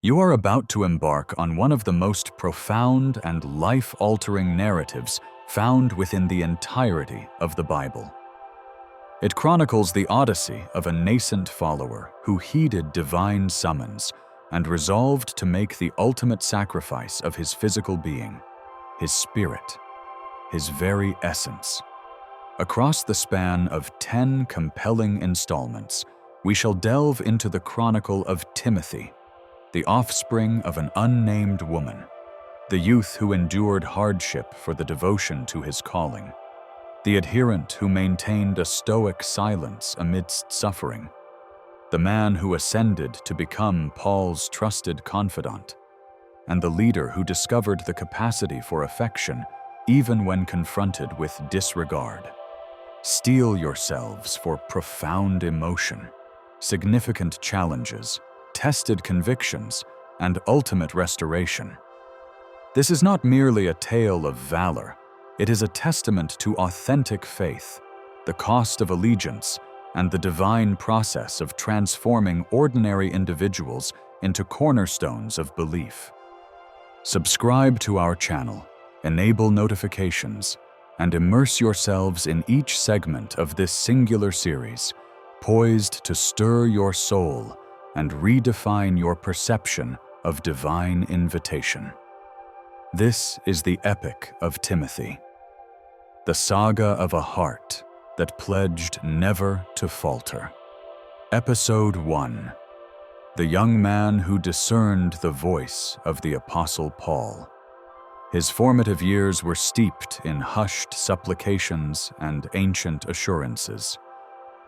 You are about to embark on one of the most profound and life-altering narratives found within the entirety of the Bible. It chronicles the odyssey of a nascent follower who heeded divine summons and resolved to make the ultimate sacrifice of his physical being, his spirit, his very essence. Across the span of 10 compelling installments, we shall delve into the chronicle of Timothy, the offspring of an unnamed woman, the youth who endured hardship for the devotion to his calling, the adherent who maintained a stoic silence amidst suffering, the man who ascended to become Paul's trusted confidant, and the leader who discovered the capacity for affection even when confronted with disregard. Steel yourselves for profound emotion, significant challenges, tested convictions, and ultimate restoration. This is not merely a tale of valor, it is a testament to authentic faith, the cost of allegiance, and the divine process of transforming ordinary individuals into cornerstones of belief. Subscribe to our channel, enable notifications, and immerse yourselves in each segment of this singular series, poised to stir your soul and redefine your perception of divine invitation. This is the epic of Timothy, the saga of a heart that pledged never to falter. Episode 1: The young man who discerned the voice of the Apostle Paul. His formative years were steeped in hushed supplications and ancient assurances.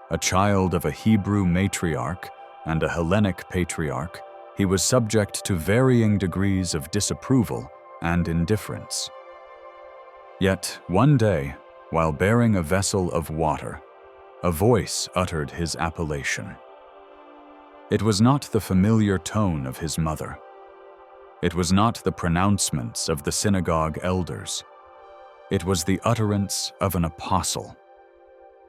A child of a Hebrew matriarch and a Hellenic patriarch, he was subject to varying degrees of disapproval and indifference. Yet one day, while bearing a vessel of water, a voice uttered his appellation. It was not the familiar tone of his mother. It was not the pronouncements of the synagogue elders. It was the utterance of an apostle.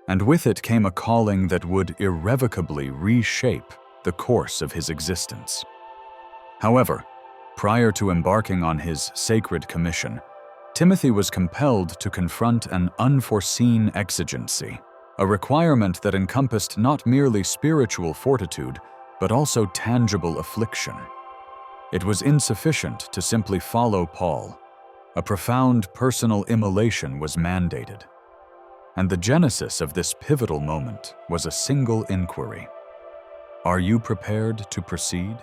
And with it came a calling that would irrevocably reshape the course of his existence. However, prior to embarking on his sacred commission, Timothy was compelled to confront an unforeseen exigency, a requirement that encompassed not merely spiritual fortitude, but also tangible affliction. It was insufficient to simply follow Paul. A profound personal immolation was mandated. And the genesis of this pivotal moment was a single inquiry: are you prepared to proceed?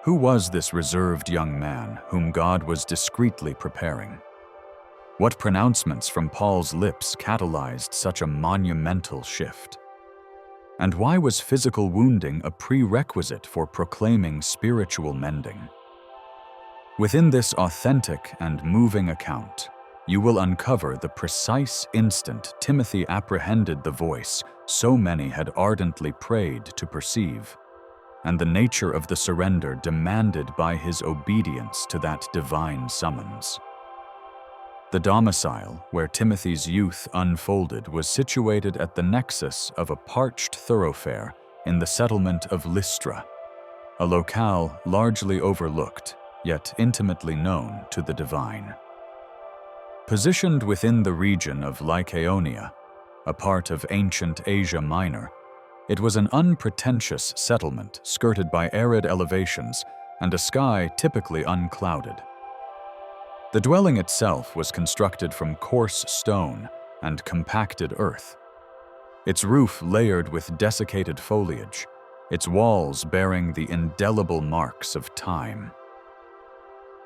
Who was this reserved young man whom God was discreetly preparing? What pronouncements from Paul's lips catalyzed such a monumental shift? And why was physical wounding a prerequisite for proclaiming spiritual mending? Within this authentic and moving account, you will uncover the precise instant Timothy apprehended the voice so many had ardently prayed to perceive, and the nature of the surrender demanded by his obedience to that divine summons. The domicile where Timothy's youth unfolded was situated at the nexus of a parched thoroughfare in the settlement of Lystra, a locale largely overlooked, yet intimately known to the divine. Positioned within the region of Lycaonia, a part of ancient Asia Minor, it was an unpretentious settlement skirted by arid elevations and a sky typically unclouded. The dwelling itself was constructed from coarse stone and compacted earth, its roof layered with desiccated foliage, its walls bearing the indelible marks of time.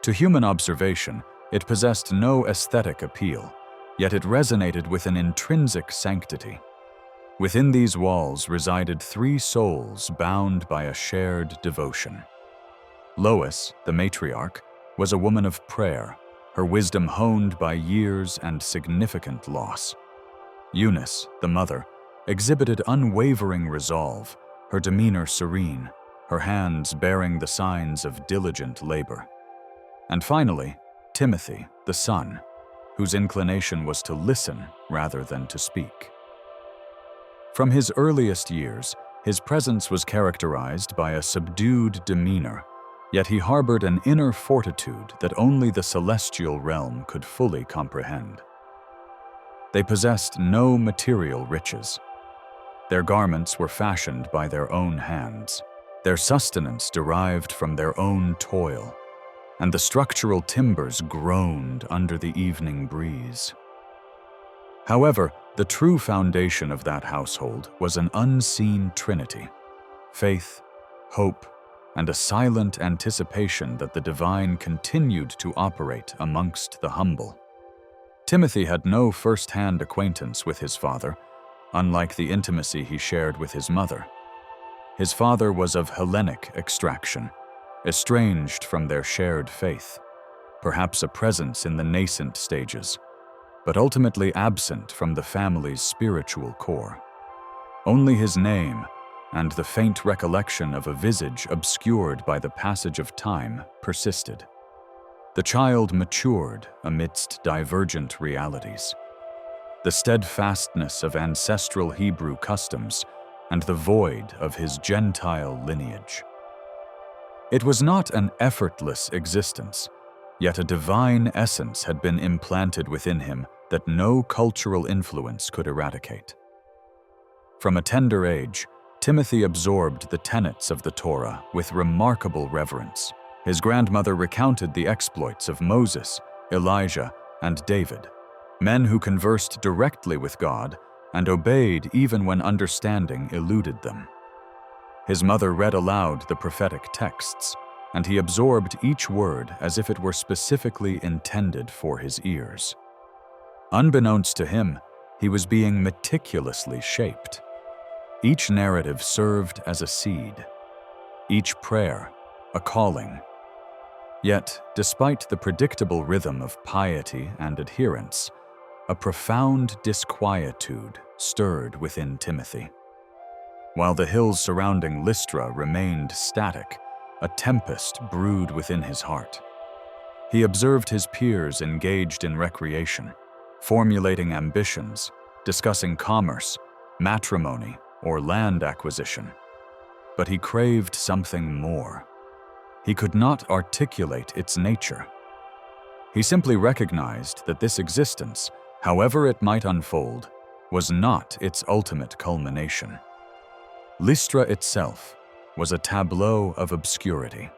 To human observation, it possessed no aesthetic appeal, yet it resonated with an intrinsic sanctity. Within these walls resided 3 souls bound by a shared devotion. Lois, the matriarch, was a woman of prayer, her wisdom honed by years and significant loss. Eunice, the mother, exhibited unwavering resolve, her demeanor serene, her hands bearing the signs of diligent labor. And finally, Timothy, the son, whose inclination was to listen rather than to speak. From his earliest years, His presence was characterized by a subdued demeanor, yet he harbored an inner fortitude that only the celestial realm could fully comprehend. They possessed no material riches. Their garments were fashioned by their own hands, their sustenance derived from their own toil, and the structural timbers groaned under the evening breeze. However, the true foundation of that household was an unseen trinity: faith, hope, and a silent anticipation that the divine continued to operate amongst the humble. Timothy had no first-hand acquaintance with his father, unlike the intimacy he shared with his mother. His father was of Hellenic extraction, estranged from their shared faith, perhaps a presence in the nascent stages, but ultimately absent from the family's spiritual core. Only his name and the faint recollection of a visage obscured by the passage of time persisted. The child matured amidst divergent realities. The steadfastness of ancestral Hebrew customs and the void of his Gentile lineage. It was not an effortless existence, yet a divine essence had been implanted within him that no cultural influence could eradicate. From a tender age, Timothy absorbed the tenets of the Torah with remarkable reverence. His grandmother recounted the exploits of Moses, Elijah, and David, men who conversed directly with God and obeyed even when understanding eluded them. His mother read aloud the prophetic texts, and he absorbed each word as if it were specifically intended for his ears. Unbeknownst to him, he was being meticulously shaped. Each narrative served as a seed, each prayer a calling. Yet, despite the predictable rhythm of piety and adherence, a profound disquietude stirred within Timothy. While the hills surrounding Lystra remained static, a tempest brewed within his heart. He observed his peers engaged in recreation, formulating ambitions, discussing commerce, matrimony, or land acquisition. But he craved something more. He could not articulate its nature. He simply recognized that this existence, however it might unfold, was not its ultimate culmination. Lystra itself was a tableau of obscurity.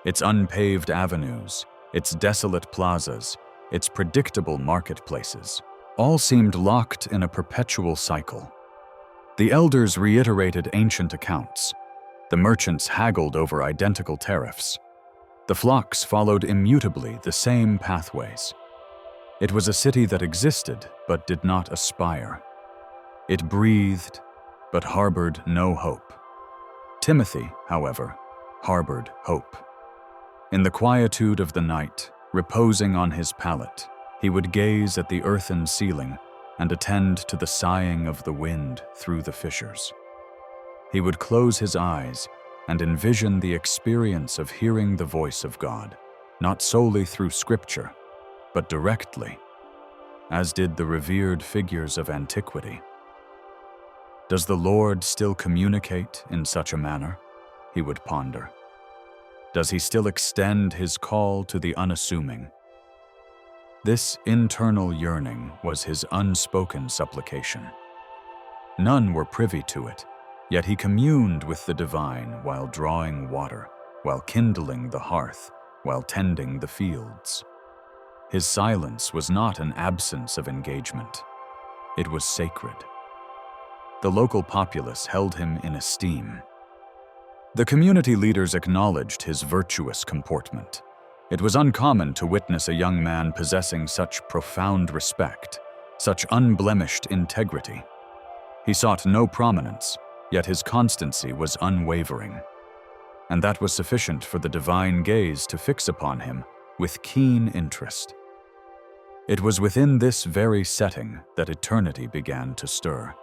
Its unpaved avenues, its desolate plazas, its predictable marketplaces, all seemed locked in a perpetual cycle. The elders reiterated ancient accounts. The merchants haggled over identical tariffs. The flocks followed immutably the same pathways. It was a city that existed but did not aspire. It breathed but harbored no hope. Timothy, however, harbored hope. In the quietude of the night, reposing on his pallet, he would gaze at the earthen ceiling and attend to the sighing of the wind through the fissures. He would close his eyes and envision the experience of hearing the voice of God, not solely through Scripture, but directly, as did the revered figures of antiquity. Does the Lord still communicate in such a manner? He would ponder. Does he still extend his call to the unassuming? This internal yearning was his unspoken supplication. None were privy to it, yet he communed with the divine while drawing water, while kindling the hearth, while tending the fields. His silence was not an absence of engagement. It was sacred. The local populace held him in esteem. The community leaders acknowledged his virtuous comportment. It was uncommon to witness a young man possessing such profound respect, such unblemished integrity. He sought no prominence, yet his constancy was unwavering. And that was sufficient for the divine gaze to fix upon him with keen interest. It was within this very setting that eternity began to stir.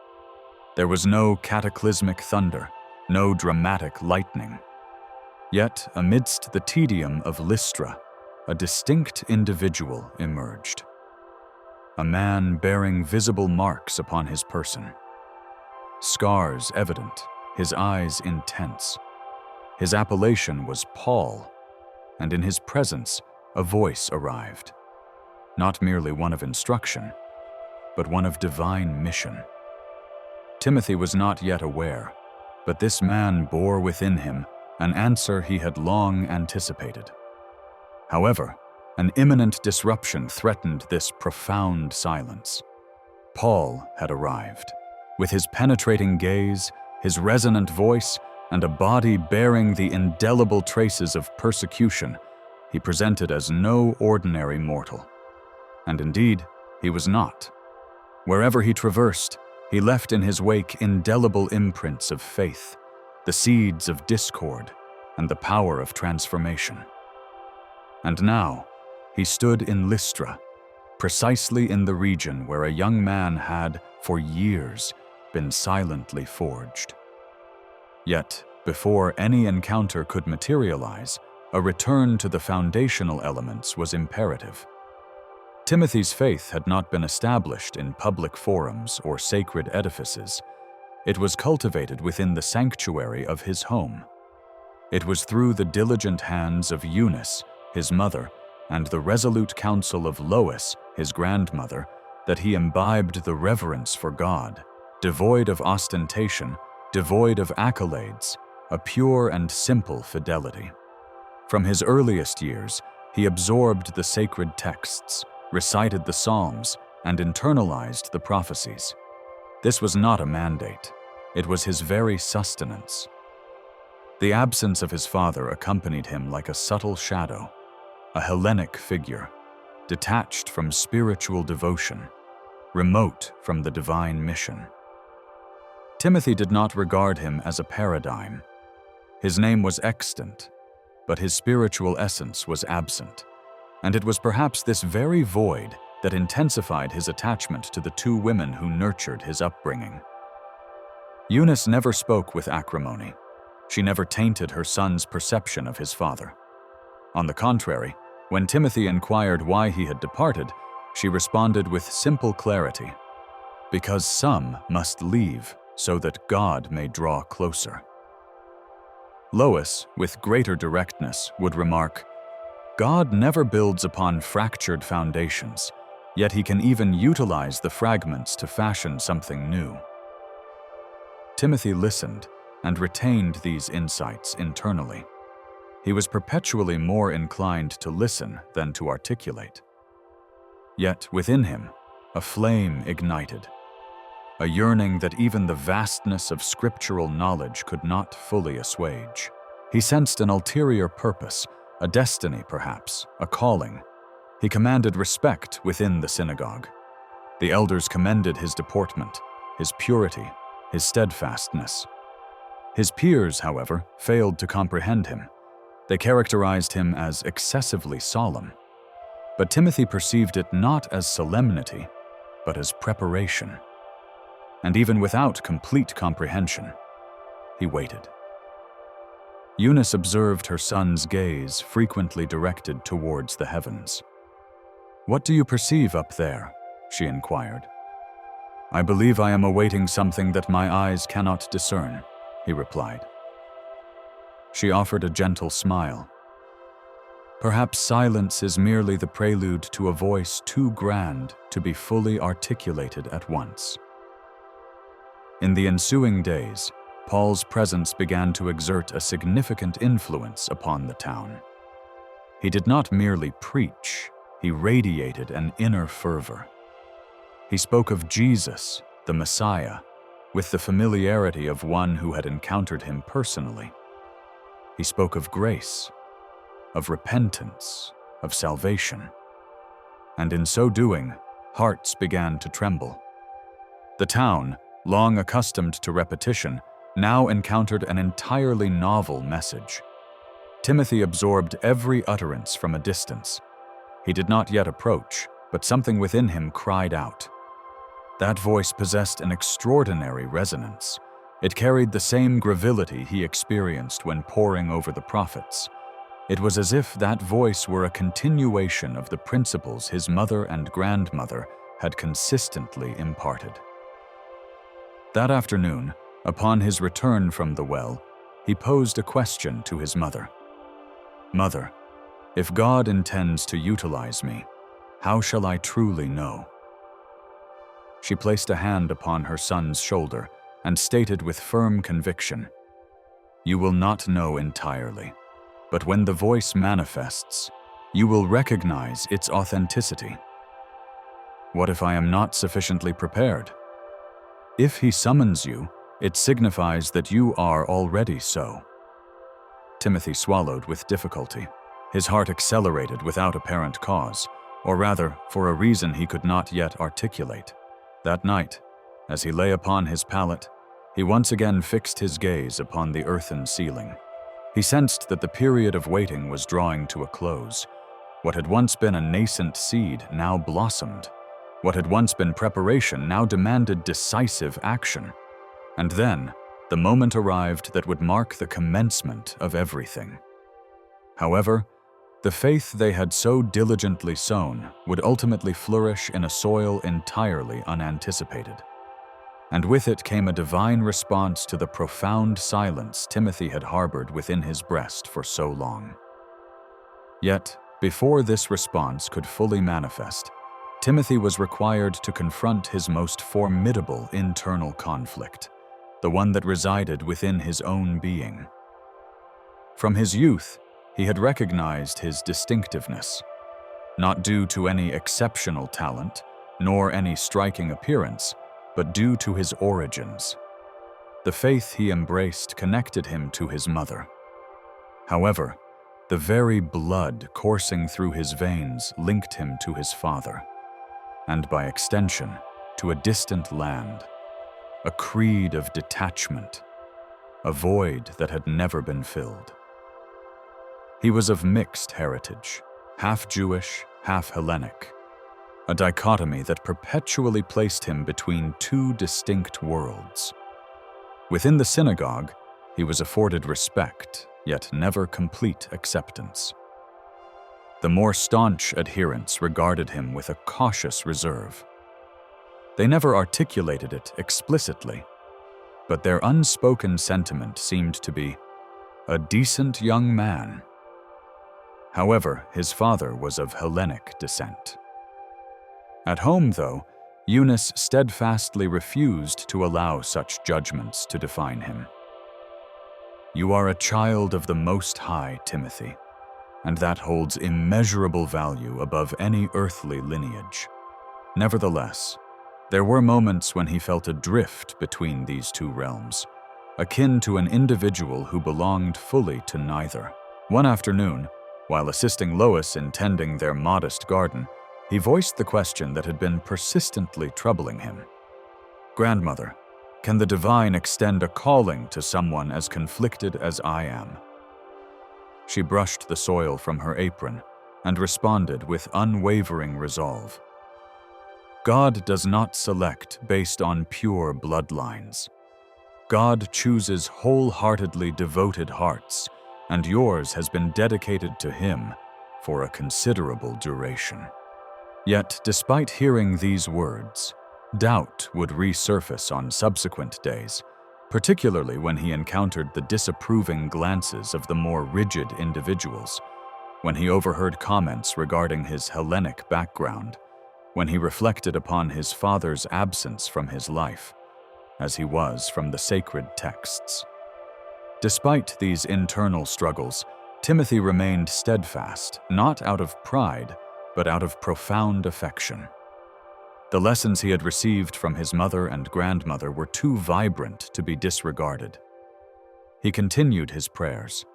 There was no cataclysmic thunder, no dramatic lightning. Yet, amidst the tedium of Lystra, a distinct individual emerged. A man bearing visible marks upon his person. Scars evident, his eyes intense. His appellation was Paul, and in his presence a voice arrived, not merely one of instruction, but one of divine mission. Timothy was not yet aware, but this man bore within him an answer he had long anticipated. However, an imminent disruption threatened this profound silence. Paul had arrived. With his penetrating gaze, his resonant voice, and a body bearing the indelible traces of persecution, he presented as no ordinary mortal. And indeed, he was not. Wherever he traversed, he left in his wake indelible imprints of faith, the seeds of discord, and the power of transformation. And now, he stood in Lystra, precisely in the region where a young man had, for years, been silently forged. Yet, before any encounter could materialize, a return to the foundational elements was imperative. Timothy's faith had not been established in public forums or sacred edifices. It was cultivated within the sanctuary of his home. It was through the diligent hands of Eunice, his mother, and the resolute counsel of Lois, his grandmother, that he imbibed the reverence for God, devoid of ostentation, devoid of accolades, a pure and simple fidelity. From his earliest years, he absorbed the sacred texts, recited the Psalms, and internalized the prophecies. This was not a mandate. It was his very sustenance. The absence of his father accompanied him like a subtle shadow, a Hellenic figure, detached from spiritual devotion, remote from the divine mission. Timothy did not regard him as a paradigm. His name was extant, but his spiritual essence was absent, and it was perhaps this very void that intensified his attachment to the two women who nurtured his upbringing. Eunice never spoke with acrimony. She never tainted her son's perception of his father. On the contrary, when Timothy inquired why he had departed, she responded with simple clarity, "Because some must leave so that God may draw closer." Lois, with greater directness, would remark, "God never builds upon fractured foundations, yet he can even utilize the fragments to fashion something new." Timothy listened and retained these insights internally. He was perpetually more inclined to listen than to articulate. Yet within him, a flame ignited, a yearning that even the vastness of scriptural knowledge could not fully assuage. He sensed an ulterior purpose, a destiny perhaps, a calling. He commanded respect within the synagogue. The elders commended his deportment, his purity, his steadfastness. His peers, however, failed to comprehend him. They characterized him as excessively solemn. But Timothy perceived it not as solemnity, but as preparation. And even without complete comprehension, he waited. Eunice observed her son's gaze frequently directed towards the heavens. "What do you perceive up there?" she inquired. "I believe I am awaiting something that my eyes cannot discern," he replied. She offered a gentle smile. "Perhaps silence is merely the prelude to a voice too grand to be fully articulated at once." In the ensuing days, Paul's presence began to exert a significant influence upon the town. He did not merely preach, he radiated an inner fervor. He spoke of Jesus, the Messiah, with the familiarity of one who had encountered him personally. He spoke of grace, of repentance, of salvation. And in so doing, hearts began to tremble. The town, long accustomed to repetition, now encountered an entirely novel message. Timothy absorbed every utterance from a distance. He did not yet approach, but something within him cried out. That voice possessed an extraordinary resonance. It carried the same gravility he experienced when poring over the prophets. It was as if that voice were a continuation of the principles his mother and grandmother had consistently imparted. That afternoon, Upon his return from the well, he posed a question to his mother. "Mother, if God intends to utilize me, how shall I truly know?" She placed a hand upon her son's shoulder and stated with firm conviction, "You will not know entirely, but when the voice manifests, you will recognize its authenticity. What if I am not sufficiently prepared? If he summons you, it signifies that you are already so." Timothy swallowed with difficulty. His heart accelerated without apparent cause, or rather, for a reason he could not yet articulate. That night, as he lay upon his pallet, he once again fixed his gaze upon the earthen ceiling. He sensed that the period of waiting was drawing to a close. What had once been a nascent seed now blossomed. What had once been preparation now demanded decisive action. And then, the moment arrived that would mark the commencement of everything. However, the faith they had so diligently sown would ultimately flourish in a soil entirely unanticipated. And with it came a divine response to the profound silence Timothy had harbored within his breast for so long. Yet, before this response could fully manifest, Timothy was required to confront his most formidable internal conflict, the one that resided within his own being. From his youth, he had recognized his distinctiveness, not due to any exceptional talent, nor any striking appearance, but due to his origins. The faith he embraced connected him to his mother. However, the very blood coursing through his veins linked him to his father, and by extension, to a distant land, a creed of detachment, a void that had never been filled. He was of mixed heritage, half Jewish, half Hellenic, a dichotomy that perpetually placed him between two distinct worlds. Within the synagogue, he was afforded respect, yet never complete acceptance. The more staunch adherents regarded him with a cautious reserve. They never articulated it explicitly, but their unspoken sentiment seemed to be, "A decent young man." However, his father was of Hellenic descent. At home, though, Eunice steadfastly refused to allow such judgments to define him. "You are a child of the Most High, Timothy, and that holds immeasurable value above any earthly lineage." Nevertheless, there were moments when he felt adrift between these two realms, akin to an individual who belonged fully to neither. One afternoon, while assisting Lois in tending their modest garden, he voiced the question that had been persistently troubling him. "Grandmother, can the divine extend a calling to someone as conflicted as I am?" She brushed the soil from her apron and responded with unwavering resolve. "God does not select based on pure bloodlines. God chooses wholeheartedly devoted hearts, and yours has been dedicated to Him for a considerable duration." Yet, despite hearing these words, doubt would resurface on subsequent days, particularly when he encountered the disapproving glances of the more rigid individuals, when he overheard comments regarding his Hellenic background, when he reflected upon his father's absence from his life, as he was from the sacred texts. Despite these internal struggles, Timothy remained steadfast, not out of pride, but out of profound affection. The lessons he had received from his mother and grandmother were too vibrant to be disregarded. He continued his prayers.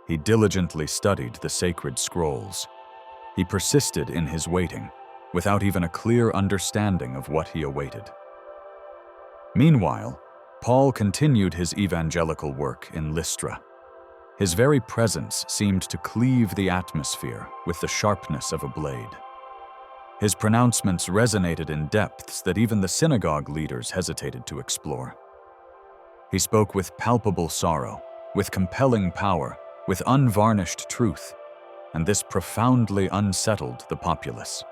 He diligently studied the sacred scrolls. He persisted in his waiting, without even a clear understanding of what he awaited. Meanwhile, Paul continued his evangelical work in Lystra. His very presence seemed to cleave the atmosphere with the sharpness of a blade. His pronouncements resonated in depths that even the synagogue leaders hesitated to explore. He spoke with palpable sorrow, with compelling power, with unvarnished truth, and this profoundly unsettled the populace.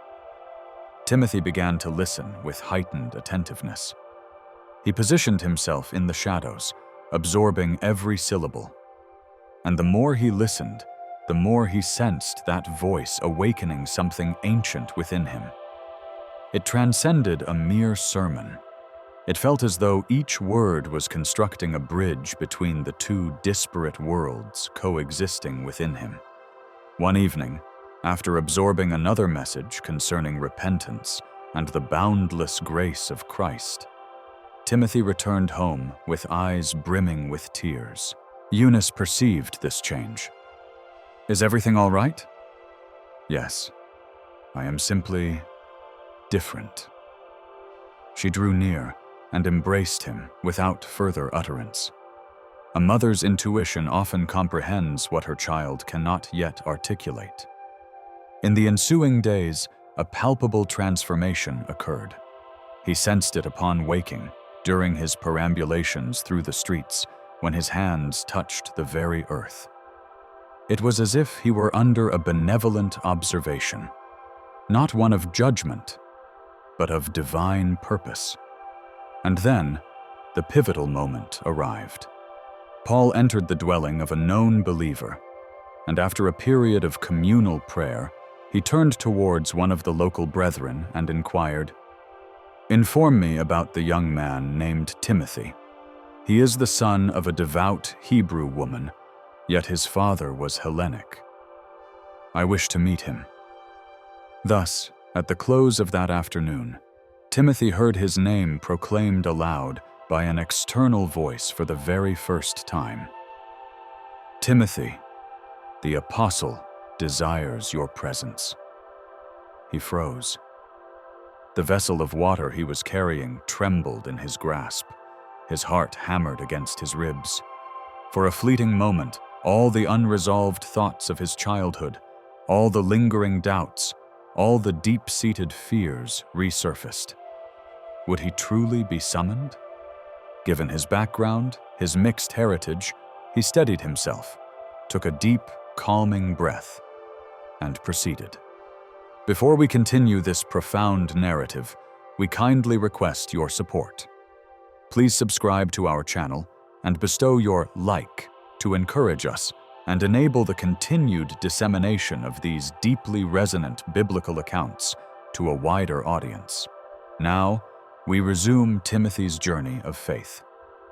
Timothy began to listen with heightened attentiveness. He positioned himself in the shadows, absorbing every syllable. And the more he listened, the more he sensed that voice awakening something ancient within him. It transcended a mere sermon. It felt as though each word was constructing a bridge between the two disparate worlds coexisting within him. One evening, after absorbing another message concerning repentance and the boundless grace of Christ, Timothy returned home with eyes brimming with tears. Eunice perceived this change. "Is everything all right?" "Yes, I am simply different." She drew near and embraced him without further utterance. A mother's intuition often comprehends what her child cannot yet articulate. In the ensuing days, a palpable transformation occurred. He sensed it upon waking, during his perambulations through the streets, when his hands touched the very earth. It was as if he were under a benevolent observation, not one of judgment, but of divine purpose. And then, the pivotal moment arrived. Paul entered the dwelling of a known believer, and after a period of communal prayer, he turned towards one of the local brethren and inquired, "Inform me about the young man named Timothy. He is the son of a devout Hebrew woman, yet his father was Hellenic. I wish to meet him." Thus, at the close of that afternoon, Timothy heard his name proclaimed aloud by an external voice for the very first time. "Timothy, the apostle, desires your presence." He froze. The vessel of water he was carrying trembled in his grasp. His heart hammered against his ribs. For a fleeting moment, all the unresolved thoughts of his childhood, all the lingering doubts, all the deep-seated fears resurfaced. Would he truly be summoned? Given his background, his mixed heritage, he steadied himself, took a deep, calming breath, and proceeded. Before we continue this profound narrative, we kindly request your support. Please subscribe to our channel and bestow your like to encourage us and enable the continued dissemination of these deeply resonant biblical accounts to a wider audience. Now, we resume Timothy's journey of faith.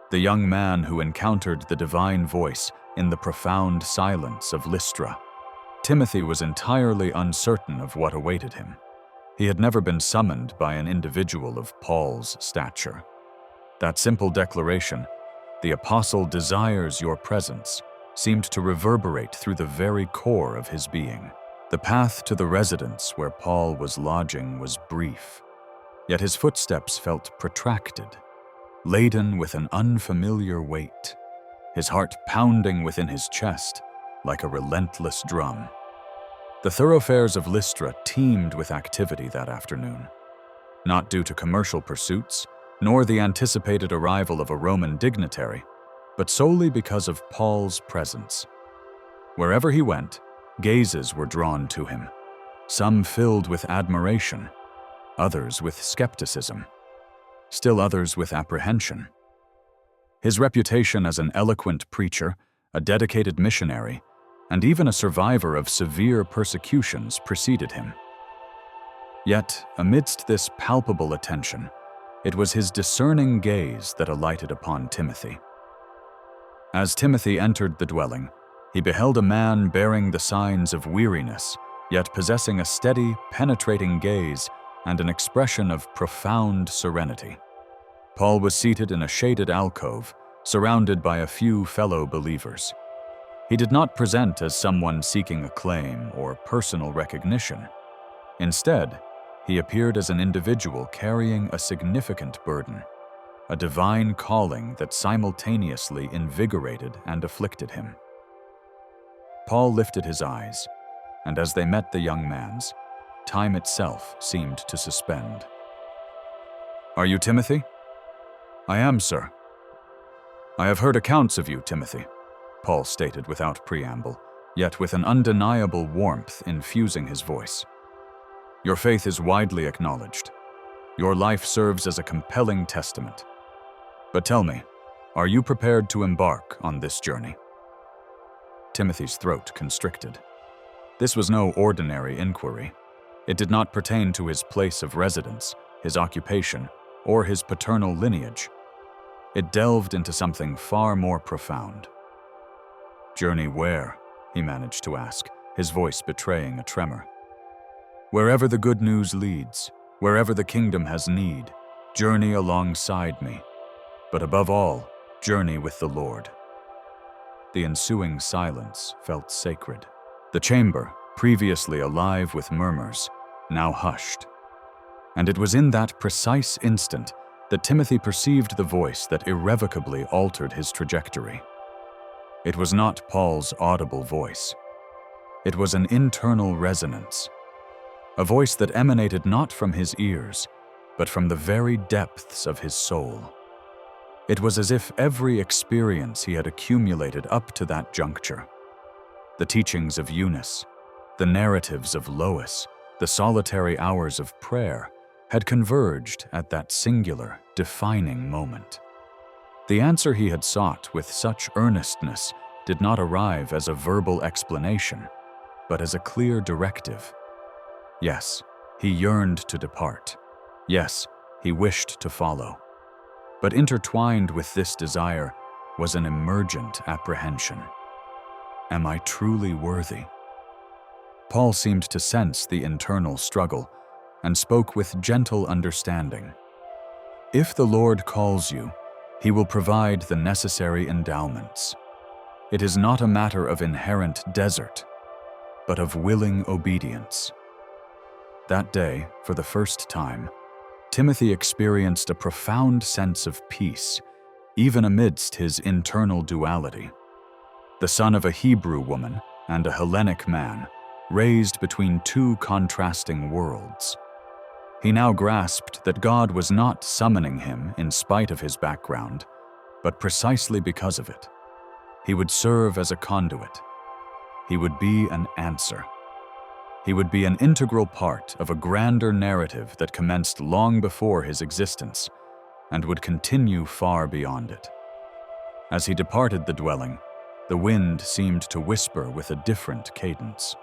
The young man who encountered the divine voice in the profound silence of Lystra. Timothy was entirely uncertain of what awaited him. He had never been summoned by an individual of Paul's stature. That simple declaration, "The apostle desires your presence," seemed to reverberate through the very core of his being. The path to the residence where Paul was lodging was brief, yet his footsteps felt protracted, laden with an unfamiliar weight, his heart pounding within his chest like a relentless drum. The thoroughfares of Lystra teemed with activity that afternoon, not due to commercial pursuits, nor the anticipated arrival of a Roman dignitary, but solely because of Paul's presence. Wherever he went, gazes were drawn to him, some filled with admiration, others with skepticism, still others with apprehension. His reputation as an eloquent preacher, a dedicated missionary, and even a survivor of severe persecutions preceded him. Yet, amidst this palpable attention, it was his discerning gaze that alighted upon Timothy. As Timothy entered the dwelling, he beheld a man bearing the signs of weariness, yet possessing a steady, penetrating gaze and an expression of profound serenity. Paul was seated in a shaded alcove, surrounded by a few fellow believers. He did not present as someone seeking acclaim or personal recognition. Instead, he appeared as an individual carrying a significant burden, a divine calling that simultaneously invigorated and afflicted him. Paul lifted his eyes, and as they met the young man's, time itself seemed to suspend. "Are you Timothy?" "I am, sir." "I have heard accounts of you, Timothy," Paul stated without preamble, yet with an undeniable warmth infusing his voice. "Your faith is widely acknowledged. Your life serves as a compelling testament. But tell me, are you prepared to embark on this journey?" Timothy's throat constricted. This was no ordinary inquiry. It did not pertain to his place of residence, his occupation, or his paternal lineage. It delved into something far more profound. "Journey where?" he managed to ask, his voice betraying a tremor. "Wherever the good news leads, wherever the kingdom has need, journey alongside me. But above all, journey with the Lord." The ensuing silence felt sacred. The chamber, previously alive with murmurs, now hushed. And it was in that precise instant that Timothy perceived the voice that irrevocably altered his trajectory. It was not Paul's audible voice. It was an internal resonance, a voice that emanated not from his ears, but from the very depths of his soul. It was as if every experience he had accumulated up to that juncture, the teachings of Eunice, the narratives of Lois, the solitary hours of prayer, had converged at that singular, defining moment. The answer he had sought with such earnestness did not arrive as a verbal explanation, but as a clear directive. Yes, he yearned to depart. Yes, he wished to follow. But intertwined with this desire was an emergent apprehension. Am I truly worthy? Paul seemed to sense the internal struggle and spoke with gentle understanding. If the Lord calls you, He will provide the necessary endowments. It is not a matter of inherent desert, but of willing obedience. That day, for the first time, Timothy experienced a profound sense of peace, even amidst his internal duality. The son of a Hebrew woman and a Hellenic man, raised between two contrasting worlds. He now grasped that God was not summoning him in spite of his background, but precisely because of it. He would serve as a conduit. He would be an answer. He would be an integral part of a grander narrative that commenced long before his existence and would continue far beyond it. As he departed the dwelling, the wind seemed to whisper with a different cadence.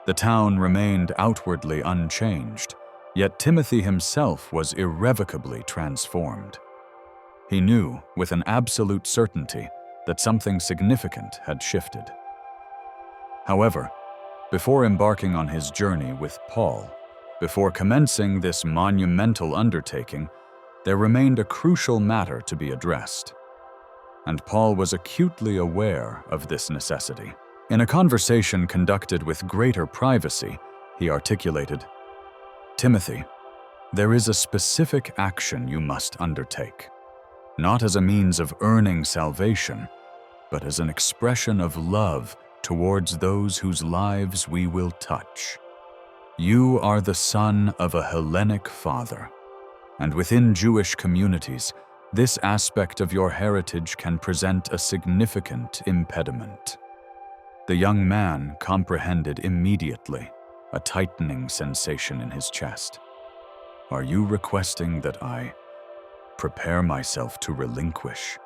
The town remained outwardly unchanged, yet Timothy himself was irrevocably transformed. He knew, with an absolute certainty, that something significant had shifted. However, before embarking on his journey with Paul, before commencing this monumental undertaking, there remained a crucial matter to be addressed. And Paul was acutely aware of this necessity. In a conversation conducted with greater privacy, he articulated, "Timothy, there is a specific action you must undertake, not as a means of earning salvation, but as an expression of love towards those whose lives we will touch. You are the son of a Hellenic father, and within Jewish communities, this aspect of your heritage can present a significant impediment." The young man comprehended immediately, a tightening sensation in his chest. "Are you requesting that I prepare myself to relinquish,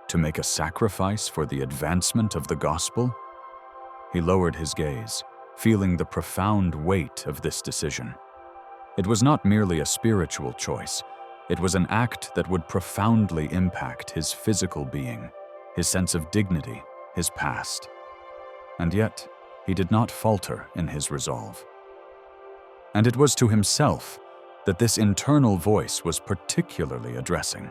to make a sacrifice for the advancement of the gospel?" He lowered his gaze, feeling the profound weight of this decision. It was not merely a spiritual choice. It was an act that would profoundly impact his physical being, his sense of dignity, his past. And yet, he did not falter in his resolve. And it was to himself that this internal voice was particularly addressing.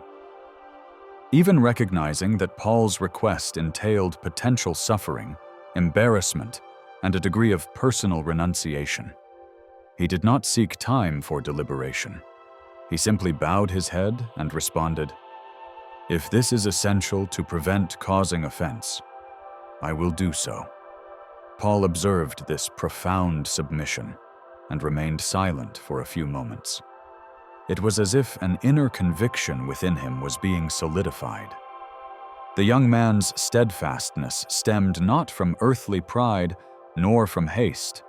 Even recognizing that Paul's request entailed potential suffering, embarrassment, and a degree of personal renunciation, he did not seek time for deliberation. He simply bowed his head and responded, "If this is essential to prevent causing offense, I will do so." Paul observed this profound submission and remained silent for a few moments. It was as if an inner conviction within him was being solidified. The young man's steadfastness stemmed not from earthly pride nor from haste,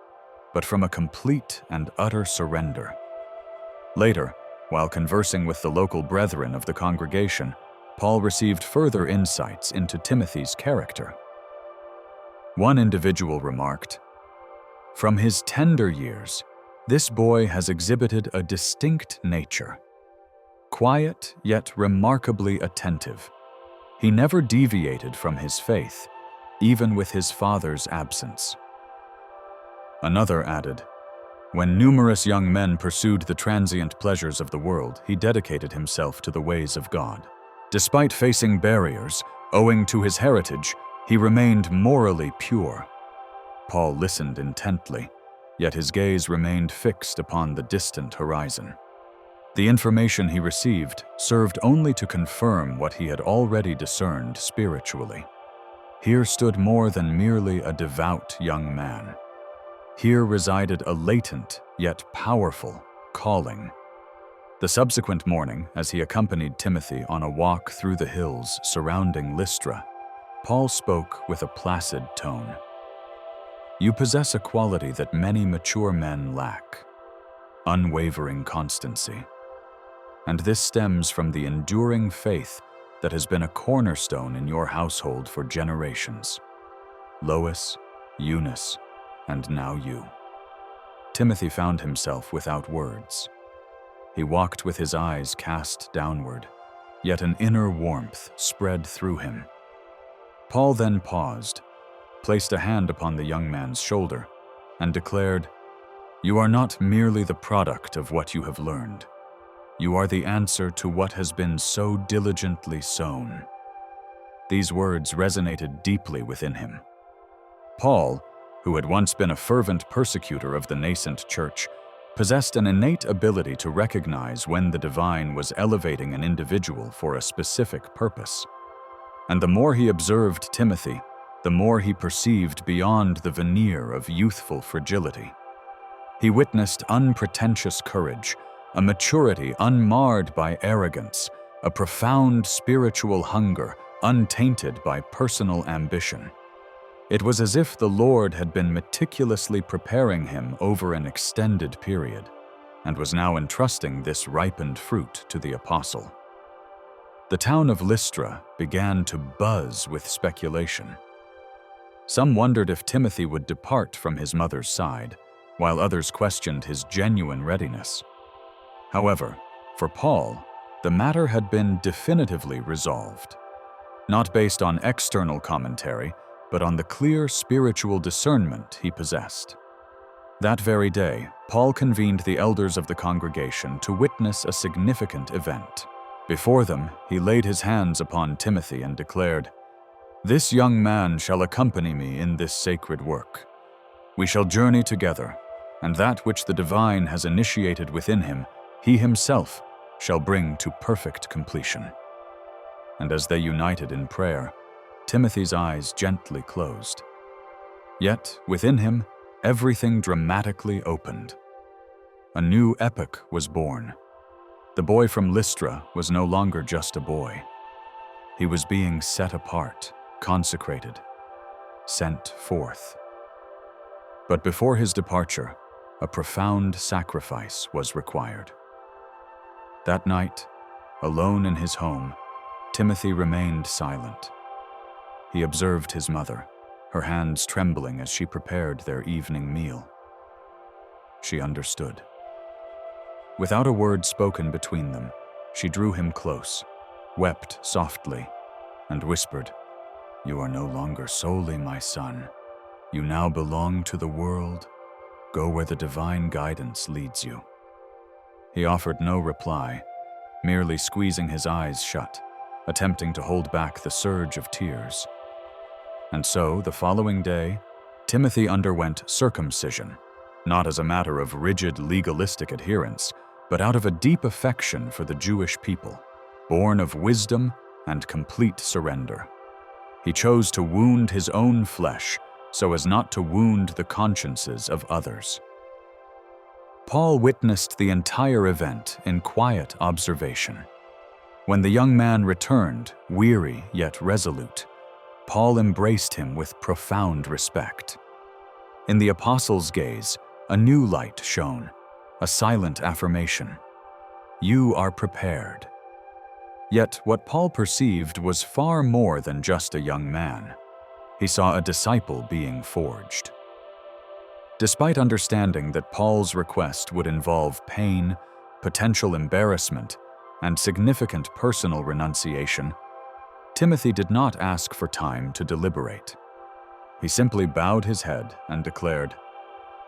but from a complete and utter surrender. Later, While conversing with the local brethren of the congregation, Paul received further insights into Timothy's character. One individual remarked, "From his tender years, this boy has exhibited a distinct nature. Quiet yet remarkably attentive, he never deviated from his faith, even with his father's absence." Another added, "When numerous young men pursued the transient pleasures of the world, he dedicated himself to the ways of God. Despite facing barriers, owing to his heritage, he remained morally pure." Paul listened intently, yet his gaze remained fixed upon the distant horizon. The information he received served only to confirm what he had already discerned spiritually. Here stood more than merely a devout young man. Here resided a latent yet powerful calling. The subsequent morning, as he accompanied Timothy on a walk through the hills surrounding Lystra, Paul spoke with a placid tone. "You possess a quality that many mature men lack: unwavering constancy. And this stems from the enduring faith that has been a cornerstone in your household for generations. Lois, Eunice, and now you." Timothy found himself without words. He walked with his eyes cast downward, yet an inner warmth spread through him. Paul then paused, placed a hand upon the young man's shoulder, and declared, "You are not merely the product of what you have learned. You are the answer to what has been so diligently sown." These words resonated deeply within him. Paul, who had once been a fervent persecutor of the nascent church, possessed an innate ability to recognize when the divine was elevating an individual for a specific purpose. And the more he observed Timothy, the more he perceived beyond the veneer of youthful fragility. He witnessed unpretentious courage, a maturity unmarred by arrogance, a profound spiritual hunger untainted by personal ambition. It was as if the Lord had been meticulously preparing him over an extended period, and was now entrusting this ripened fruit to the apostle. The town of Lystra began to buzz with speculation. Some wondered if Timothy would depart from his mother's side, while others questioned his genuine readiness. However, for Paul, the matter had been definitively resolved, not based on external commentary, but on the clear spiritual discernment he possessed. That very day, Paul convened the elders of the congregation to witness a significant event. Before them, he laid his hands upon Timothy and declared, "This young man shall accompany me in this sacred work. We shall journey together, and that which the divine has initiated within him, he himself shall bring to perfect completion." And as they united in prayer, Timothy's eyes gently closed. Yet, within him, everything dramatically opened. A new epoch was born. The boy from Lystra was no longer just a boy. He was being set apart, consecrated, sent forth. But before his departure, a profound sacrifice was required. That night, alone in his home, Timothy remained silent. He observed his mother, her hands trembling as she prepared their evening meal. She understood. Without a word spoken between them, she drew him close, wept softly, and whispered, "You are no longer solely my son. You now belong to the world. Go where the divine guidance leads you." He offered no reply, merely squeezing his eyes shut, attempting to hold back the surge of tears. And so, the following day, Timothy underwent circumcision, not as a matter of rigid legalistic adherence, but out of a deep affection for the Jewish people, born of wisdom and complete surrender. He chose to wound his own flesh so as not to wound the consciences of others. Paul witnessed the entire event in quiet observation. When the young man returned, weary yet resolute, Paul embraced him with profound respect. In the apostle's gaze, a new light shone, a silent affirmation. You are prepared. Yet what Paul perceived was far more than just a young man. He saw a disciple being forged. Despite understanding that Paul's request would involve pain, potential embarrassment, and significant personal renunciation, Timothy did not ask for time to deliberate. He simply bowed his head and declared,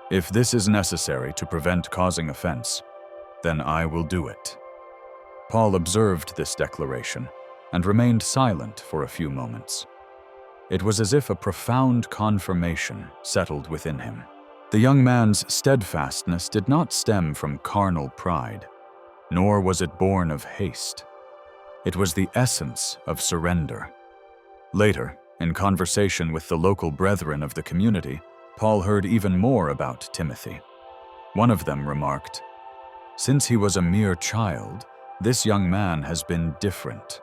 "If this is necessary to prevent causing offense, then I will do it." Paul observed this declaration and remained silent for a few moments. It was as if a profound confirmation settled within him. The young man's steadfastness did not stem from carnal pride, nor was it born of haste. It was the essence of surrender. Later, in conversation with the local brethren of the community, Paul heard even more about Timothy. One of them remarked, "Since he was a mere child, this young man has been different,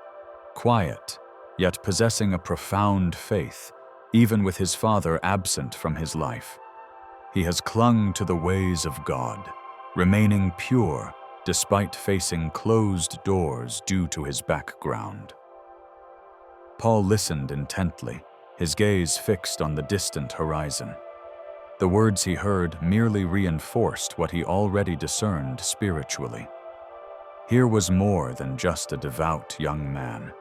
quiet, yet possessing a profound faith, even with his father absent from his life. He has clung to the ways of God, remaining pure despite facing closed doors due to his background." Paul listened intently, his gaze fixed on the distant horizon. The words he heard merely reinforced what he already discerned spiritually. Here was more than just a devout young man.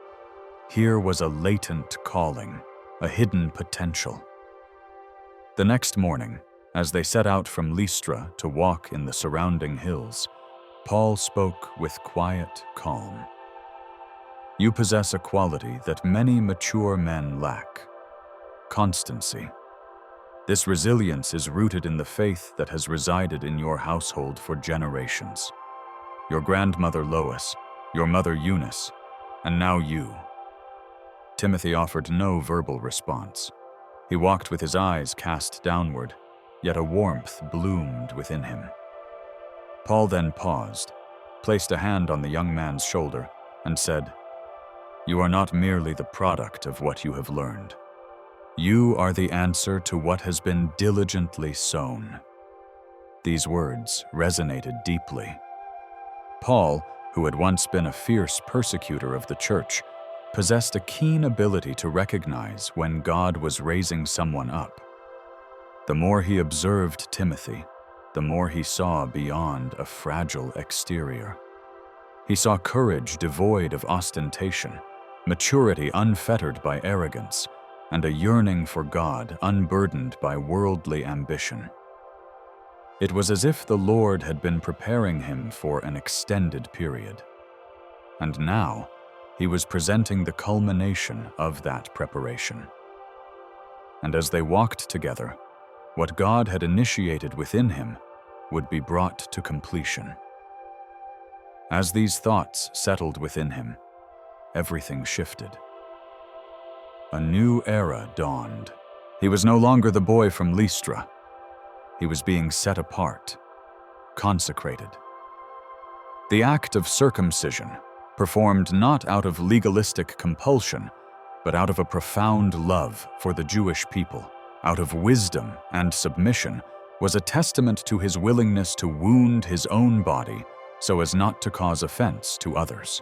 Here was a latent calling, a hidden potential. The next morning, as they set out from Lystra to walk in the surrounding hills, Paul spoke with quiet calm. "You possess a quality that many mature men lack: constancy. This resilience is rooted in the faith that has resided in your household for generations. Your grandmother Lois, your mother Eunice, and now you." Timothy offered no verbal response. He walked with his eyes cast downward, yet a warmth bloomed within him. Paul then paused, placed a hand on the young man's shoulder, and said, "You are not merely the product of what you have learned. You are the answer to what has been diligently sown." These words resonated deeply. Paul, who had once been a fierce persecutor of the church, possessed a keen ability to recognize when God was raising someone up. The more he observed Timothy, the more he saw beyond a fragile exterior. He saw courage devoid of ostentation, maturity unfettered by arrogance, and a yearning for God unburdened by worldly ambition. It was as if the Lord had been preparing him for an extended period. And now, he was presenting the culmination of that preparation. And as they walked together, what God had initiated within him would be brought to completion. As these thoughts settled within him, everything shifted. A new era dawned. He was no longer the boy from Lystra. He was being set apart, consecrated. The act of circumcision, performed not out of legalistic compulsion, but out of a profound love for the Jewish people, out of wisdom and submission, was a testament to his willingness to wound his own body so as not to cause offense to others.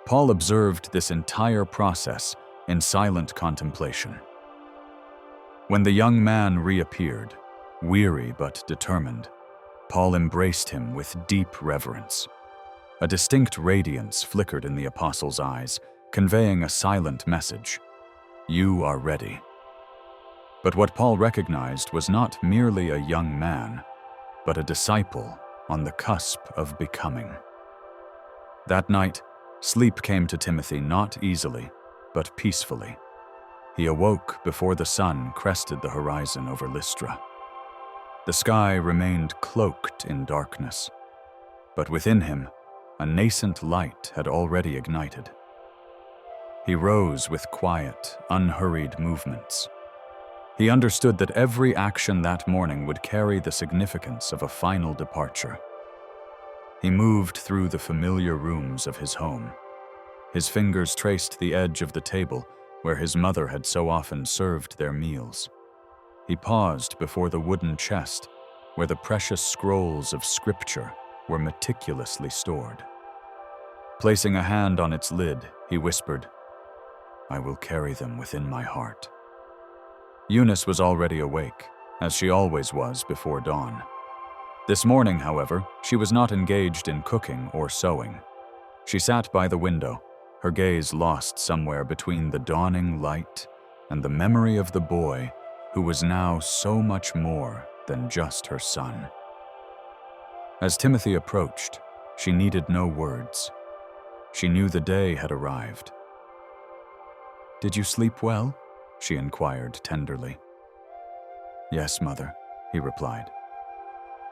Paul observed this entire process in silent contemplation. When the young man reappeared, weary but determined, Paul embraced him with deep reverence. A distinct radiance flickered in the apostle's eyes, conveying a silent message: "You are ready." But what Paul recognized was not merely a young man, but a disciple on the cusp of becoming. That night, sleep came to Timothy not easily, but peacefully. He awoke before the sun crested the horizon over Lystra. The sky remained cloaked in darkness, but within him, a nascent light had already ignited. He rose with quiet, unhurried movements. He understood that every action that morning would carry the significance of a final departure. He moved through the familiar rooms of his home. His fingers traced the edge of the table where his mother had so often served their meals. He paused before the wooden chest where the precious scrolls of Scripture were meticulously stored. Placing a hand on its lid, he whispered, "I will carry them within my heart." Eunice was already awake, as she always was before dawn. This morning, however, she was not engaged in cooking or sewing. She sat by the window, her gaze lost somewhere between the dawning light and the memory of the boy who was now so much more than just her son. As Timothy approached, she needed no words. She knew the day had arrived. "Did you sleep well?" she inquired tenderly. "Yes, Mother," he replied.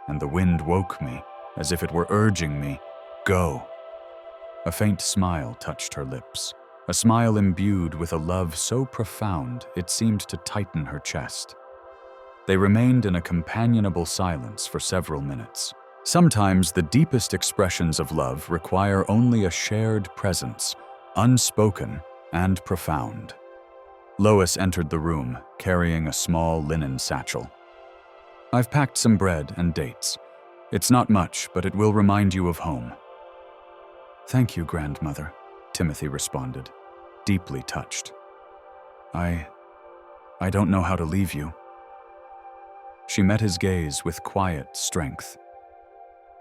"And the wind woke me, as if it were urging me, 'Go.'" A faint smile touched her lips, a smile imbued with a love so profound it seemed to tighten her chest. They remained in a companionable silence for several minutes. Sometimes the deepest expressions of love require only a shared presence, unspoken and profound. Lois entered the room, carrying a small linen satchel. "I've packed some bread and dates. It's not much, but it will remind you of home." "Thank you, grandmother," Timothy responded, deeply touched. I don't know how to leave you." She met his gaze with quiet strength.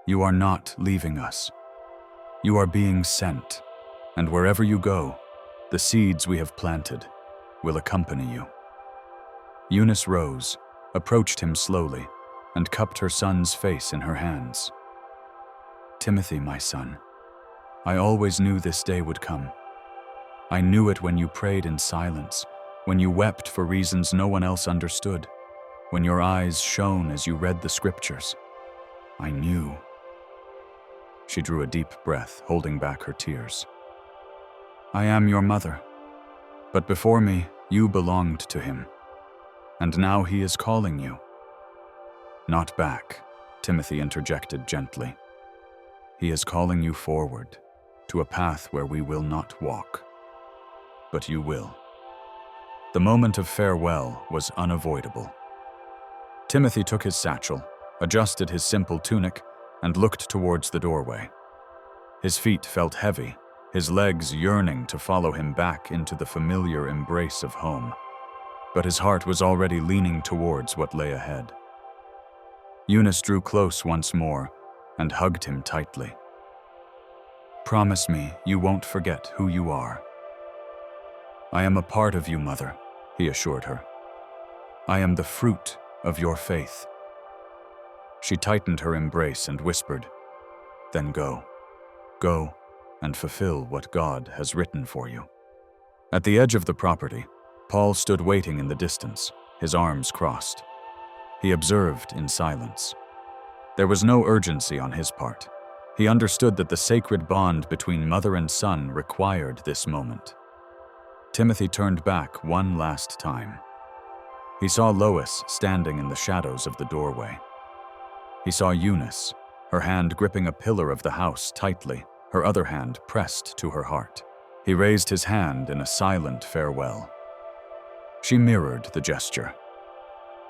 "You are not leaving us. You are being sent, and wherever you go, the seeds we have planted will accompany you." Eunice rose, approached him slowly, and cupped her son's face in her hands. "Timothy, my son, I always knew this day would come. I knew it when you prayed in silence, when you wept for reasons no one else understood, when your eyes shone as you read the scriptures. I knew." She drew a deep breath, holding back her tears. "I am your mother, but before me, you belonged to him, and now he is calling you." "Not back," Timothy interjected gently. "He is calling you forward, to a path where we will not walk. But you will." The moment of farewell was unavoidable. Timothy took his satchel, adjusted his simple tunic, and looked towards the doorway. His feet felt heavy, his legs yearning to follow him back into the familiar embrace of home. But his heart was already leaning towards what lay ahead. Eunice drew close once more and hugged him tightly. "Promise me you won't forget who you are." "I am a part of you, Mother," he assured her. "I am the fruit of your faith." She tightened her embrace and whispered, "Then go. Go and fulfill what God has written for you." At the edge of the property, Paul stood waiting in the distance, his arms crossed. He observed in silence. There was no urgency on his part. He understood that the sacred bond between mother and son required this moment. Timothy turned back one last time. He saw Lois standing in the shadows of the doorway. He saw Eunice, her hand gripping a pillar of the house tightly, her other hand pressed to her heart. He raised his hand in a silent farewell. She mirrored the gesture.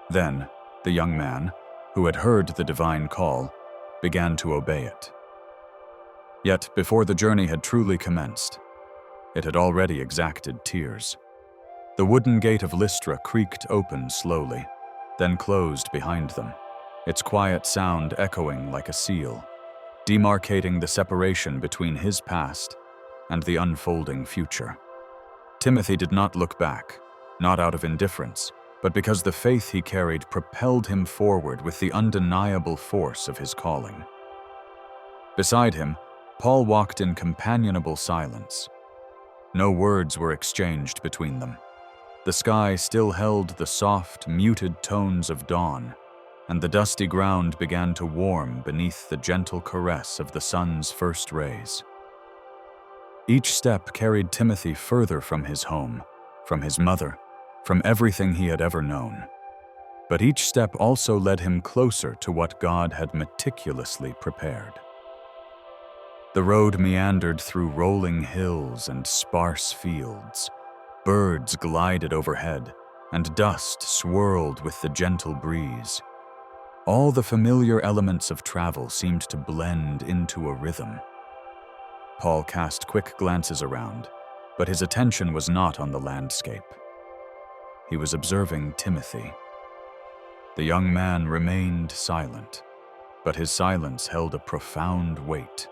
Then, the young man, who had heard the divine call, began to obey it. Yet, before the journey had truly commenced, it had already exacted tears. The wooden gate of Lystra creaked open slowly, then closed behind them, its quiet sound echoing like a seal, demarcating the separation between his past and the unfolding future. Timothy did not look back, not out of indifference, but because the faith he carried propelled him forward with the undeniable force of his calling. Beside him, Paul walked in companionable silence. No words were exchanged between them. The sky still held the soft, muted tones of dawn, and the dusty ground began to warm beneath the gentle caress of the sun's first rays. Each step carried Timothy further from his home, from his mother, from everything he had ever known. But each step also led him closer to what God had meticulously prepared. The road meandered through rolling hills and sparse fields. Birds glided overhead, and dust swirled with the gentle breeze. All the familiar elements of travel seemed to blend into a rhythm. Paul cast quick glances around, but his attention was not on the landscape. He was observing Timothy. The young man remained silent, but his silence held a profound weight,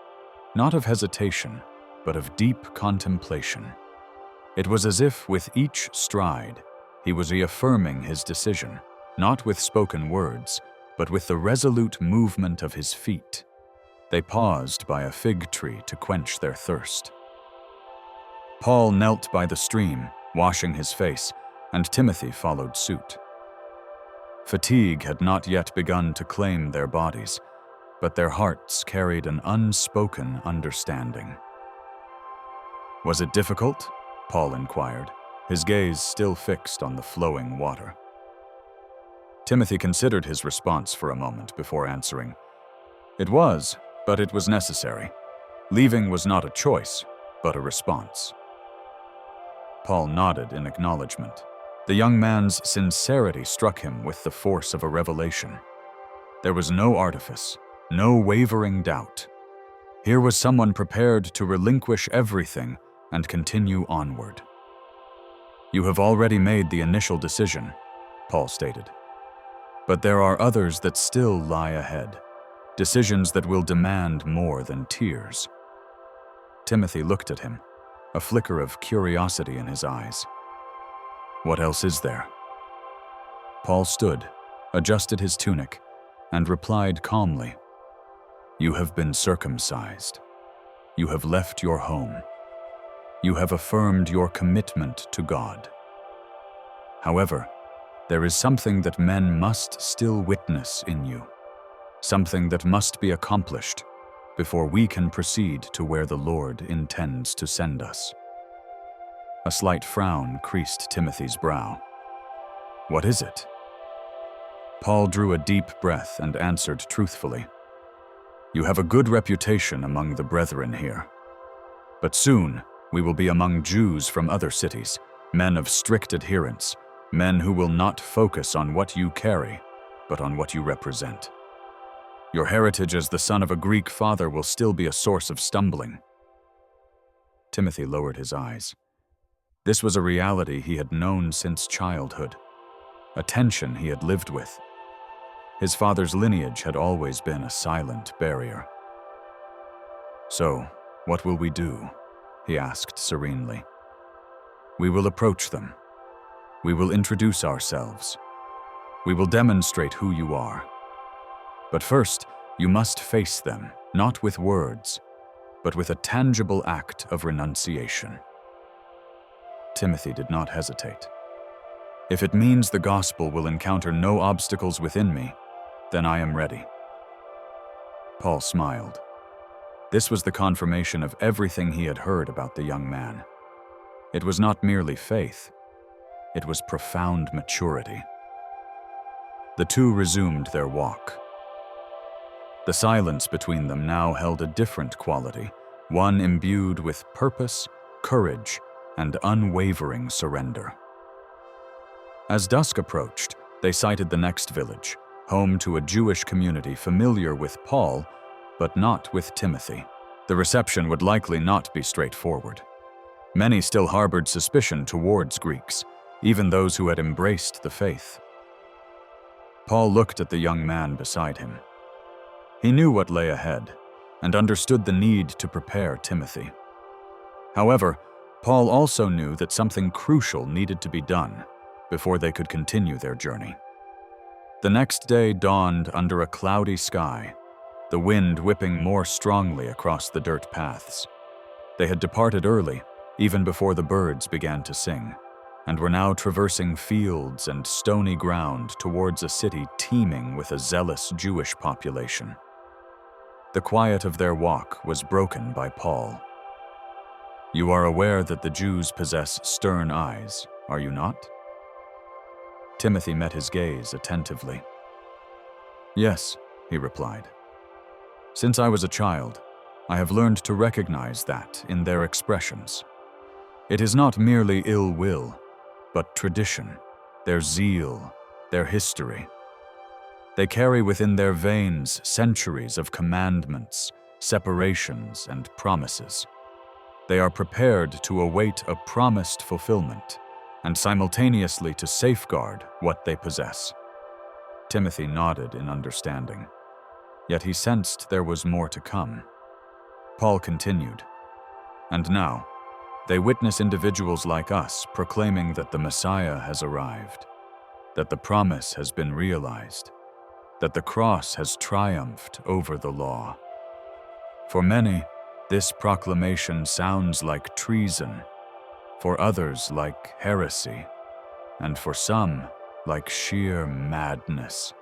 not of hesitation, but of deep contemplation. It was as if with each stride, he was reaffirming his decision, not with spoken words, but with the resolute movement of his feet. They paused by a fig tree to quench their thirst. Paul knelt by the stream, washing his face, and Timothy followed suit. Fatigue had not yet begun to claim their bodies, but their hearts carried an unspoken understanding. "Was it difficult?" Paul inquired, his gaze still fixed on the flowing water. Timothy considered his response for a moment before answering. "It was, but it was necessary. Leaving was not a choice, but a response." Paul nodded in acknowledgement. The young man's sincerity struck him with the force of a revelation. There was no artifice, no wavering doubt. Here was someone prepared to relinquish everything and continue onward. "You have already made the initial decision," Paul stated. "But there are others that still lie ahead, decisions that will demand more than tears." Timothy looked at him, a flicker of curiosity in his eyes. "What else is there?" Paul stood, adjusted his tunic, and replied calmly, "You have been circumcised. You have left your home. You have affirmed your commitment to God. However, there is something that men must still witness in you, something that must be accomplished before we can proceed to where the Lord intends to send us." A slight frown creased Timothy's brow. "What is it?" Paul drew a deep breath and answered truthfully, "You have a good reputation among the brethren here. But soon we will be among Jews from other cities, men of strict adherence, men who will not focus on what you carry, but on what you represent. Your heritage as the son of a Greek father will still be a source of stumbling." Timothy lowered his eyes. This was a reality he had known since childhood, a tension he had lived with. His father's lineage had always been a silent barrier. "So, what will we do?" he asked serenely. "We will approach them. We will introduce ourselves. We will demonstrate who you are. But first, you must face them, not with words, but with a tangible act of renunciation." Timothy did not hesitate. "If it means the gospel will encounter no obstacles within me, then I am ready." Paul smiled. This was the confirmation of everything he had heard about the young man. It was not merely faith, it was profound maturity. The two resumed their walk. The silence between them now held a different quality, one imbued with purpose, courage, and unwavering surrender. As dusk approached, they sighted the next village, home to a Jewish community familiar with Paul, but not with Timothy. The reception would likely not be straightforward. Many still harbored suspicion towards Greeks, even those who had embraced the faith. Paul looked at the young man beside him. He knew what lay ahead, and understood the need to prepare Timothy. However, Paul also knew that something crucial needed to be done before they could continue their journey. The next day dawned under a cloudy sky, the wind whipping more strongly across the dirt paths. They had departed early, even before the birds began to sing, and were now traversing fields and stony ground towards a city teeming with a zealous Jewish population. The quiet of their walk was broken by Paul. "You are aware that the Jews possess stern eyes, are you not?" Timothy met his gaze attentively. "Yes," he replied. "Since I was a child, I have learned to recognize that in their expressions. It is not merely ill will, but tradition, their zeal, their history. They carry within their veins centuries of commandments, separations, and promises. They are prepared to await a promised fulfillment and simultaneously to safeguard what they possess. Timothy nodded in understanding, yet he sensed there was more to come. Paul continued, "And now, they witness individuals like us proclaiming that the Messiah has arrived, that the promise has been realized, that the cross has triumphed over the law. For many, this proclamation sounds like treason, for others like heresy, and for some like sheer madness."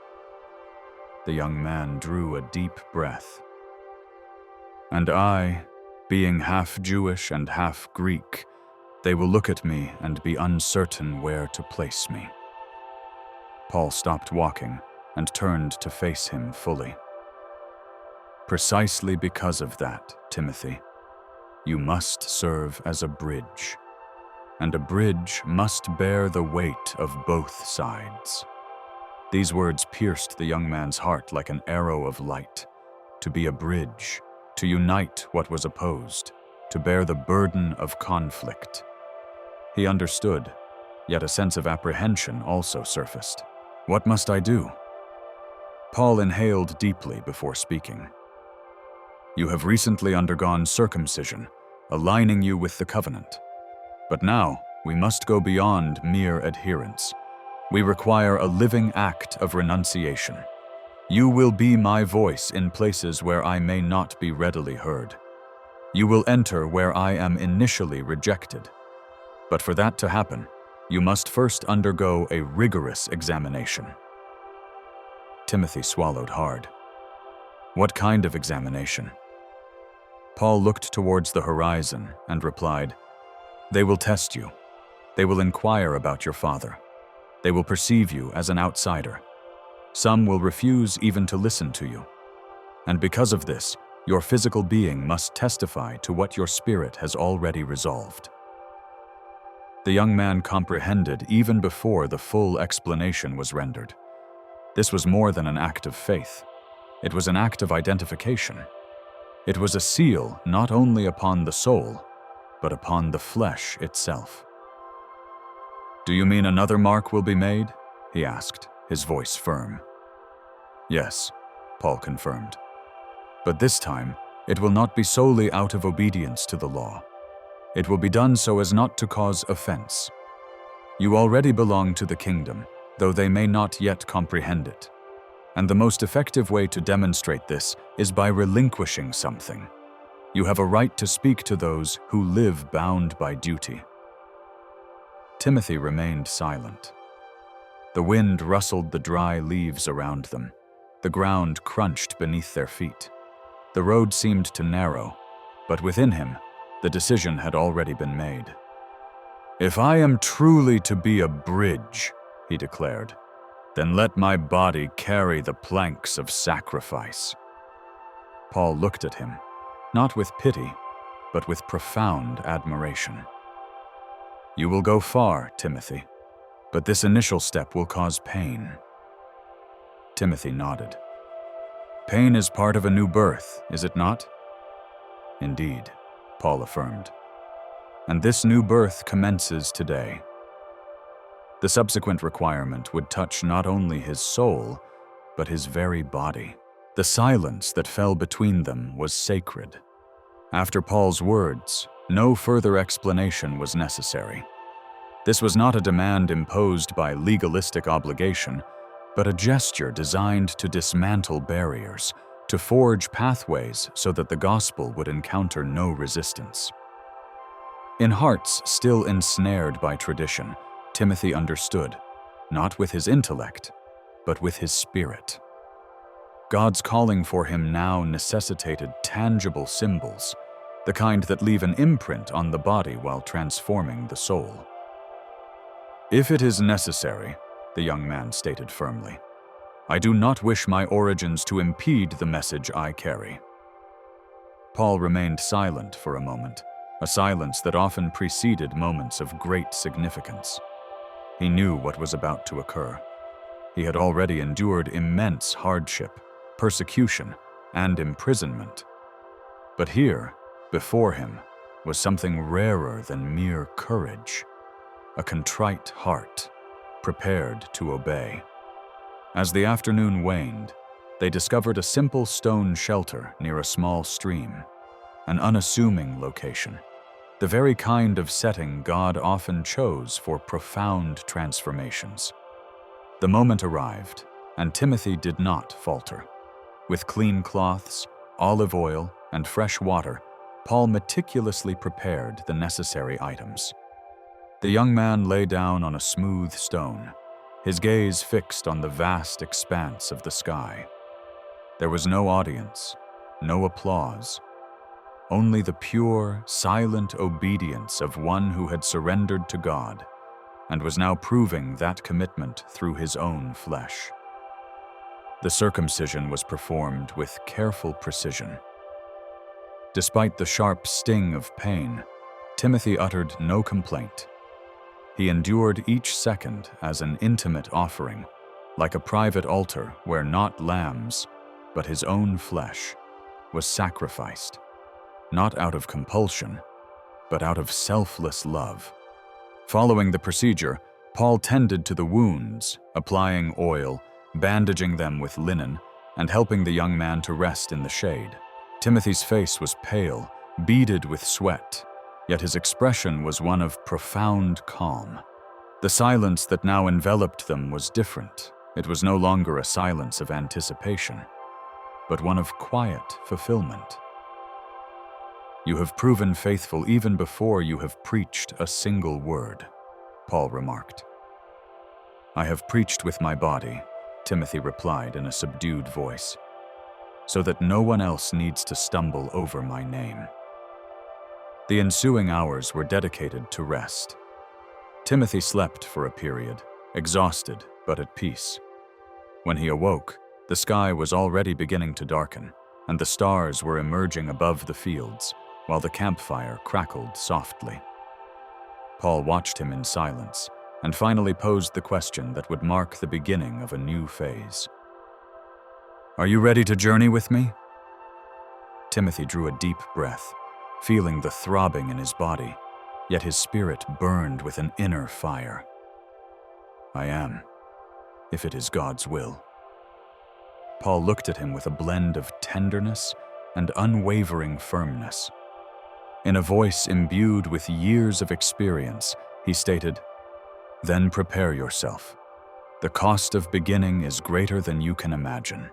The young man drew a deep breath. "And I, being half Jewish and half Greek, they will look at me and be uncertain where to place me." Paul stopped walking and turned to face him fully. "Precisely because of that, Timothy, you must serve as a bridge, and a bridge must bear the weight of both sides." These words pierced the young man's heart like an arrow of light. To be a bridge, to unite what was opposed, to bear the burden of conflict. He understood, yet a sense of apprehension also surfaced. "What must I do?" Paul inhaled deeply before speaking. "You have recently undergone circumcision, aligning you with the covenant. But now, we must go beyond mere adherence. We require a living act of renunciation. You will be my voice in places where I may not be readily heard. You will enter where I am initially rejected. But for that to happen, you must first undergo a rigorous examination." Timothy swallowed hard. "What kind of examination?" Paul looked towards the horizon and replied, "They will test you. They will inquire about your father. They will perceive you as an outsider. Some will refuse even to listen to you. And because of this, your physical being must testify to what your spirit has already resolved." The young man comprehended even before the full explanation was rendered. This was more than an act of faith. It was an act of identification. It was a seal not only upon the soul, but upon the flesh itself. "Do you mean another mark will be made?" he asked, his voice firm. "Yes," Paul confirmed. "But this time, it will not be solely out of obedience to the law. It will be done so as not to cause offense. You already belong to the kingdom, though they may not yet comprehend it. And the most effective way to demonstrate this is by relinquishing something. You have a right to speak to those who live bound by duty." Timothy remained silent. The wind rustled the dry leaves around them. The ground crunched beneath their feet. The road seemed to narrow, but within him, the decision had already been made. "If I am truly to be a bridge," he declared, "then let my body carry the planks of sacrifice." Paul looked at him, not with pity, but with profound admiration. "You will go far, Timothy, but this initial step will cause pain." Timothy nodded. "Pain is part of a new birth, is it not?" "Indeed," Paul affirmed. "And this new birth commences today." The subsequent requirement would touch not only his soul, but his very body. The silence that fell between them was sacred. After Paul's words, no further explanation was necessary. This was not a demand imposed by legalistic obligation, but a gesture designed to dismantle barriers, to forge pathways so that the gospel would encounter no resistance. In hearts still ensnared by tradition, Timothy understood, not with his intellect, but with his spirit. God's calling for him now necessitated tangible symbols, the kind that leave an imprint on the body while transforming the soul. "If it is necessary," the young man stated firmly, "I do not wish my origins to impede the message I carry." Paul remained silent for a moment, a silence that often preceded moments of great significance. He knew what was about to occur. He had already endured immense hardship, persecution, and imprisonment. But here, before him, was something rarer than mere courage, a contrite heart, prepared to obey. As the afternoon waned, they discovered a simple stone shelter near a small stream, an unassuming location, the very kind of setting God often chose for profound transformations. The moment arrived, and Timothy did not falter. With clean cloths, olive oil, and fresh water, Paul meticulously prepared the necessary items. The young man lay down on a smooth stone, his gaze fixed on the vast expanse of the sky. There was no audience, no applause, only the pure, silent obedience of one who had surrendered to God and was now proving that commitment through his own flesh. The circumcision was performed with careful precision. Despite the sharp sting of pain, Timothy uttered no complaint. He endured each second as an intimate offering, like a private altar where not lambs, but his own flesh, was sacrificed, not out of compulsion, but out of selfless love. Following the procedure, Paul tended to the wounds, applying oil, bandaging them with linen, and helping the young man to rest in the shade. Timothy's face was pale, beaded with sweat, yet his expression was one of profound calm. The silence that now enveloped them was different. It was no longer a silence of anticipation, but one of quiet fulfillment. "You have proven faithful even before you have preached a single word," Paul remarked. "I have preached with my body," Timothy replied in a subdued voice, "so that no one else needs to stumble over my name." The ensuing hours were dedicated to rest. Timothy slept for a period, exhausted but at peace. When he awoke, the sky was already beginning to darken, and the stars were emerging above the fields, while the campfire crackled softly. Paul watched him in silence, and finally posed the question that would mark the beginning of a new phase. "Are you ready to journey with me?" Timothy drew a deep breath, feeling the throbbing in his body, yet his spirit burned with an inner fire. "I am, if it is God's will." Paul looked at him with a blend of tenderness and unwavering firmness. In a voice imbued with years of experience, he stated, "Then prepare yourself. The cost of beginning is greater than you can imagine."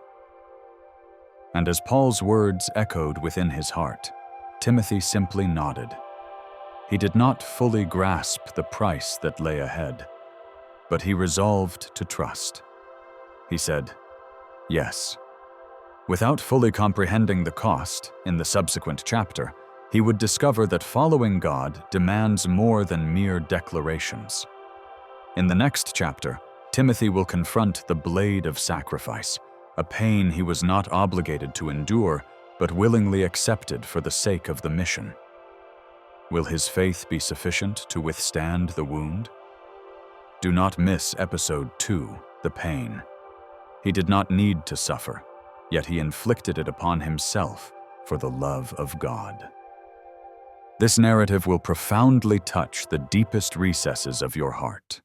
And as Paul's words echoed within his heart, Timothy simply nodded. He did not fully grasp the price that lay ahead, but he resolved to trust. He said, "Yes." Without fully comprehending the cost, in the subsequent chapter, he would discover that following God demands more than mere declarations. In the next chapter, Timothy will confront the blade of sacrifice, a pain he was not obligated to endure, but willingly accepted for the sake of the mission. Will his faith be sufficient to withstand the wound? Do not miss episode 2, the pain. He did not need to suffer, yet he inflicted it upon himself for the love of God. This narrative will profoundly touch the deepest recesses of your heart.